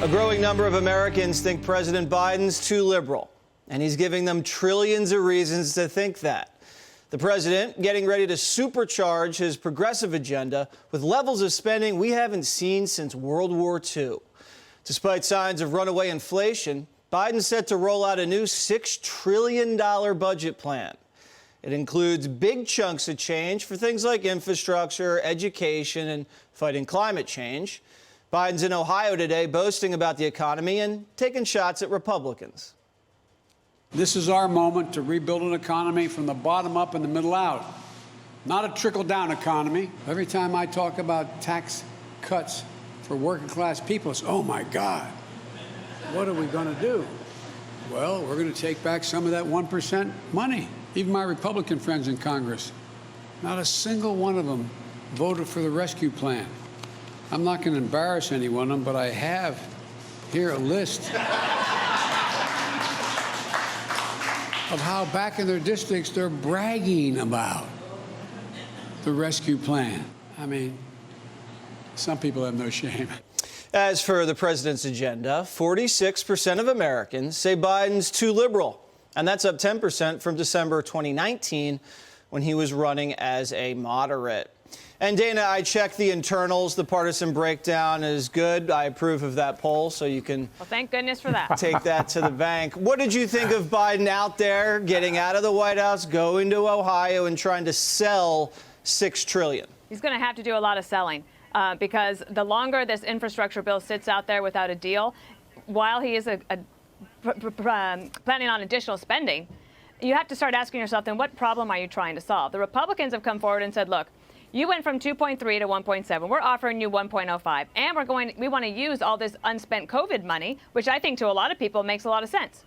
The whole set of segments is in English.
A growing number of Americans think President Biden's too liberal, and he's giving them trillions of reasons to think that. The president getting ready to supercharge his progressive agenda with levels of spending we haven't seen since World War II. Despite signs of runaway inflation, Biden's set to roll out a new $6 trillion budget plan. It includes big chunks of change for things like infrastructure, education, and fighting climate change. Biden's in Ohio today boasting about the economy and taking shots at Republicans. This is our moment to rebuild an economy from the bottom up and the middle out, not a trickle-down economy. Every time I talk about tax cuts for working-class people, it's, oh, my God, what are we going to do? Well, we're going to take back some of that 1% money. Even my Republican friends in Congress, not a single one of them voted for the rescue plan. I'm not going to embarrass anyone of them, but I have here a list of how back in their districts they're bragging about the rescue plan. I mean, some people have no shame. As for the president's agenda, 46% of Americans say Biden's too liberal, and that's up 10% from December 2019 when he was running as a moderate. And Dana, I checked the internals. The partisan breakdown is good. I approve of that poll, so you can well, thank goodness for that. Take that to the bank. What did you think of Biden out there, getting out of the White House, going to Ohio, and trying to sell $6 trillion? He's going to have to do a lot of selling because the longer this infrastructure bill sits out there without a deal, while he is planning on additional spending, you have to start asking yourself, then what problem are you trying to solve? The Republicans have come forward and said, look, you went from 2.3 to 1.7. We're offering you 1.05. And we want to use all this unspent COVID money, which I think to a lot of people makes a lot of sense.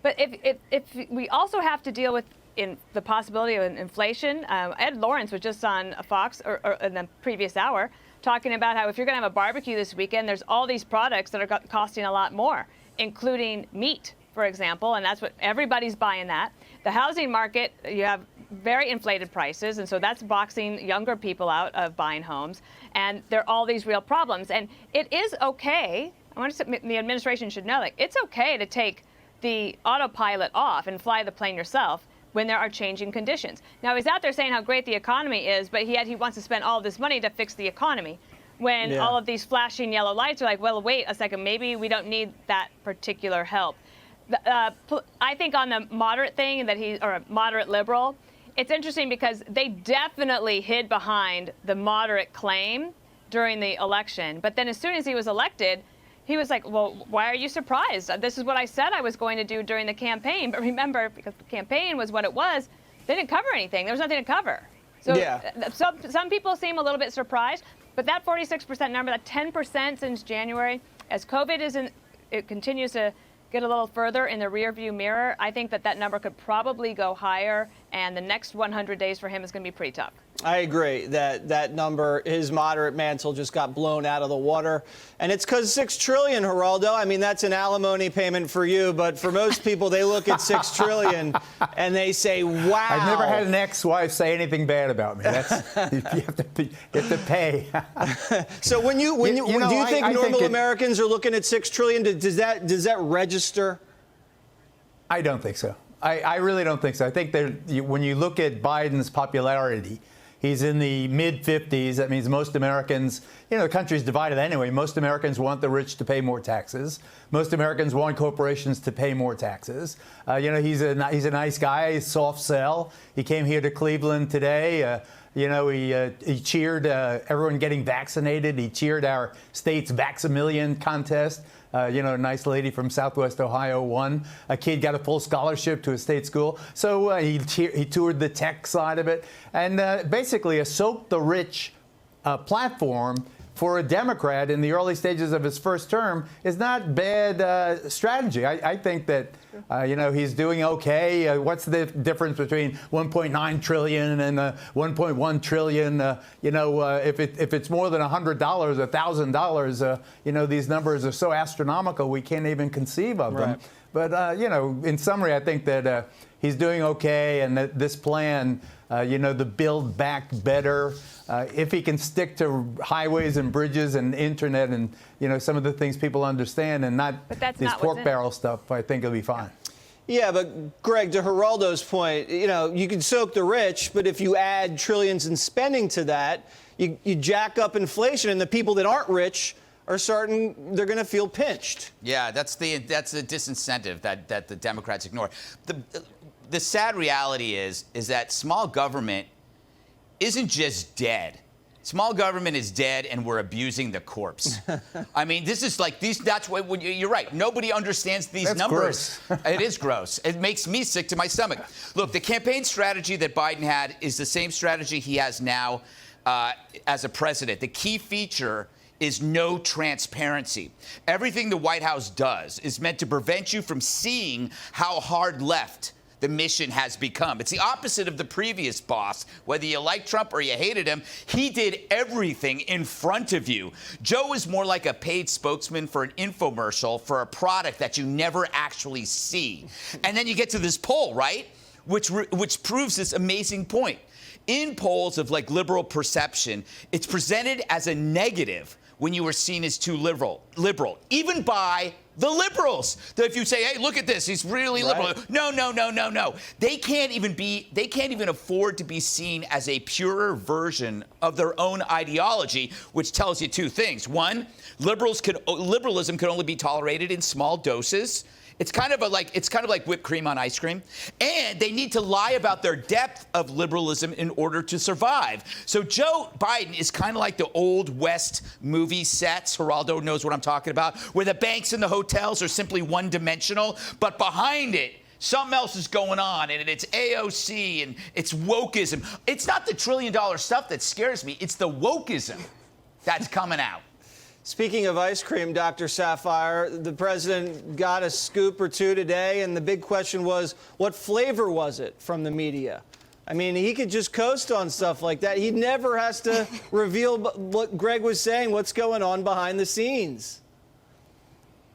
But if we also have to deal with the possibility of inflation, Ed Lawrence was just on Fox or in the previous hour talking about how if you're going to have a barbecue this weekend, there's all these products that are costing a lot more, including meat, for example, and that's what everybody's buying that. The housing market, you have very inflated prices, and so that's boxing younger people out of buying homes. And there are all these real problems. And it is okay, I want to say the administration should know, like, it's okay to take the autopilot off and fly the plane yourself when there are changing conditions. Now, he's out there saying how great the economy is, but he wants to spend all this money to fix the economy. When all of these flashing yellow lights are like, well, wait a second, maybe we don't need that particular help. I think on the moderate thing or a moderate liberal, it's interesting because they definitely hid behind the moderate claim during the election. But then as soon as he was elected, he was like, well, why are you surprised? This is what I said I was going to do during the campaign. But remember, because the campaign was what it was, they didn't cover anything. There was nothing to cover. So some people seem a little bit surprised. But that 46% number, that 10% since January, as COVID it continues to get a little further in the rearview mirror, I think that number could probably go higher, and the next 100 days for him is going to be pretty tough. I agree that number, his moderate mantle just got blown out of the water. And it's because $6 trillion, Geraldo. I mean, that's an alimony payment for you. But for most people, they look at $6 trillion and they say, wow. I've never had an ex-wife say anything bad about me. You have to pay. So do you think normal Americans are looking at $6 trillion? Does that register? I don't think so. I really don't think so. I think when you look at Biden's popularity, he's in the mid-50s. That means most Americans, the country's divided anyway. Most Americans want the rich to pay more taxes. Most Americans want corporations to pay more taxes. He's a nice guy, soft sell. He came here to Cleveland today. He cheered everyone getting vaccinated. He cheered our state's Vax-A-Million contest. A nice lady from Southwest Ohio won. A kid got a full scholarship to a state school. So he toured the tech side of it. And basically a soak the rich platform for a Democrat in the early stages of his first term is not bad strategy. I think that, he's doing okay. What's the difference between 1.9 trillion and 1.1 trillion? If it's more than $100, $1,000, these numbers are so astronomical we can't even conceive of them. But, in summary, I think that he's doing okay, and that this plan, the Build Back Better, if he can stick to highways and bridges and internet and, some of the things people understand and not this pork barrel stuff, I think he'll be fine. Yeah, but Greg, to Geraldo's point, you can soak the rich, but if you add trillions in spending to that, you jack up inflation, and the people that aren't rich they're going to feel pinched. Yeah, that's the disincentive that the Democrats ignore. The sad reality is that small government isn't just dead. Small government is dead, and we're abusing the corpse. I mean, this is like these. That's what you're right. Nobody understands these numbers. Gross. It is gross. It makes me sick to my stomach. Look, the campaign strategy that Biden had is the same strategy he has now as a president. The key feature is no transparency. Everything the White House does is meant to prevent you from seeing how hard left the mission has become. It's the opposite of the previous boss. Whether you like Trump or you hated him, he did everything in front of you. Joe is more like a paid spokesman for an infomercial for a product that you never actually see. And then you get to this poll, right? Which proves this amazing point. In polls of liberal perception, it's presented as a negative when you were seen as too liberal, even by the liberals. If you say, hey, look at this, he's really liberal. No. They can't even afford to be seen as a purer version of their own ideology, which tells you two things. One, liberalism can only be tolerated in small doses. It's kind of like whipped cream on ice cream. And they need to lie about their depth of liberalism in order to survive. So Joe Biden is kind of like the old West movie sets. Geraldo knows what I'm talking about, where the banks and the hotels are simply one-dimensional, but behind it, something else is going on, and it's AOC and it's wokeism. It's not the trillion-dollar stuff that scares me. It's the wokeism that's coming out. Speaking of ice cream, Dr. Sapphire, the president got a scoop or two today, and the big question was, what flavor was it from the media? I mean, he could just coast on stuff like that. He never has to reveal what Greg was saying, what's going on behind the scenes.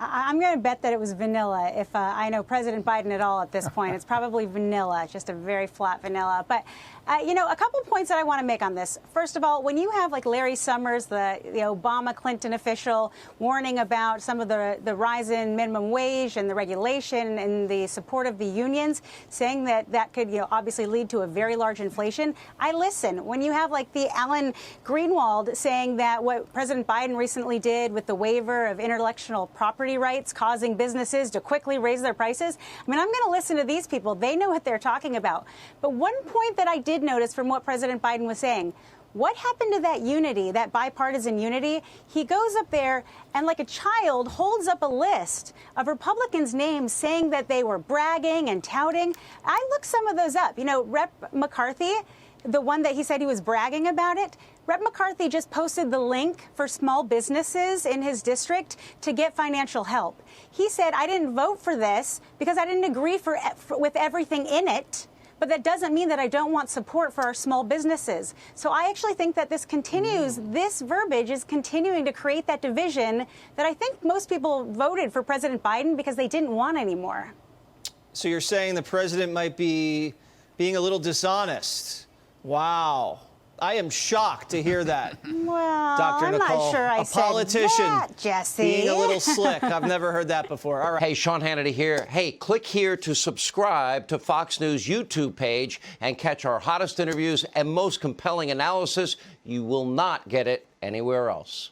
I'm going to bet that it was vanilla. If I know President Biden at all at this point, it's probably vanilla, just a very flat vanilla. But, a couple points that I want to make on this. First of all, when you have Larry Summers, the Obama-Clinton official, warning about some of the rise in minimum wage and the regulation and the support of the unions, saying that could obviously lead to a very large inflation, I listen. When you have the Alan Greenwald saying that what President Biden recently did with the waiver of intellectual property rights causing businesses to quickly raise their prices, I mean, I'm going to listen to these people. They know what they're talking about. But one point that I did notice from what President Biden was saying, what happened to that unity, that bipartisan unity? He goes up there and, like a child, holds up a list of Republicans' names saying that they were bragging and touting. I looked some of those up. Rep. McCarthy, the one that he said he was bragging about it, Rep. McCarthy just posted the link for small businesses in his district to get financial help. He said, I didn't vote for this because I didn't agree with everything in it. But that doesn't mean that I don't want support for our small businesses. So I actually think that this continues, this verbiage is continuing to create that division that I think most people voted for President Biden because they didn't want anymore. So you're saying the president might be being a little dishonest. Wow. I am shocked to hear that. Well, Dr. Nicole, I'm not sure I said politician that, Jesse. Being a little slick. I've never heard that before. All right. Hey, Sean Hannity here. Hey, click here to subscribe to Fox News YouTube page and catch our hottest interviews and most compelling analysis. You will not get it anywhere else.